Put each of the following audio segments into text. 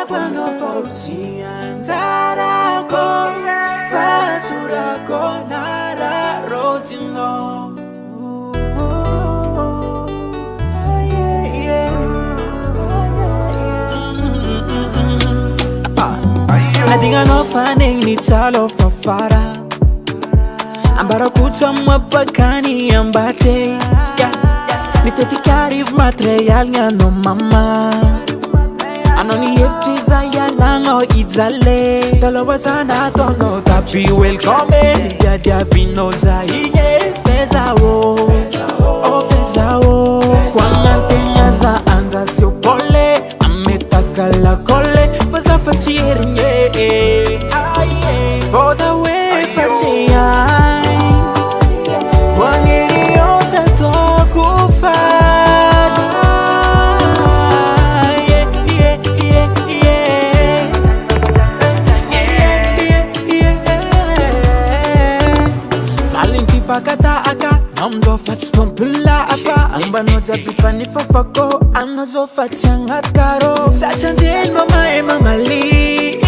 Jabano Faucian Zarako Fasurako Nara Rotino. Nadinga no faning ni talo fafara Ambara kucha mapakani ambate Nitetikari material nga no mama Ano ni heftiza ya lango idzale Dalawa sana tono tapi welcome Nidadia vino za inye feza wo Oh feza wo Kwa ngantenga za anda sio pole Ametakala kole Faza fachieri nye Faza we fachieri Wangiri yota toku fad Valinti pakata aka Namdo fat stompula apa Amba noja bifani fafako Anazo fat sangat karo Sachandil mama mama li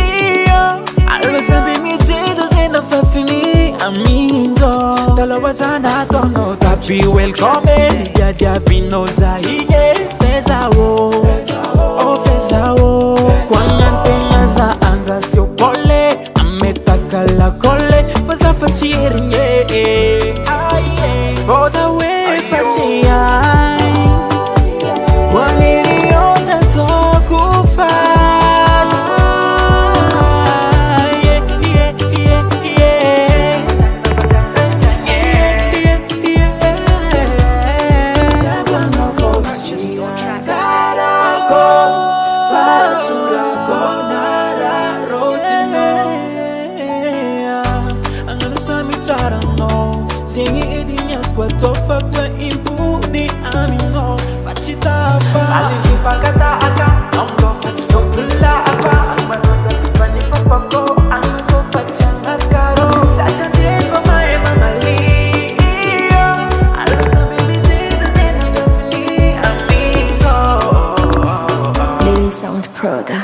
Alo sabi mi jedo zena fafini Amindo Dalawa sana tono tapi welcome Nidadia vino za inye feza wo Oh feza wo Kwa ngantenga za anda sio pole Ametakala kole Faza fachieri nye Faza we fachieri Waniri yota toku fad Singi edinyas kwa tofa kwa impudi amino Fachita apa Aliki pakata aka Namdo fatstopula apa Almanoza vipani papako Anazo fatsangat karo Sachandil mamae mamali Alaza baby jesu zena gafini amizo Daily Sound Proda.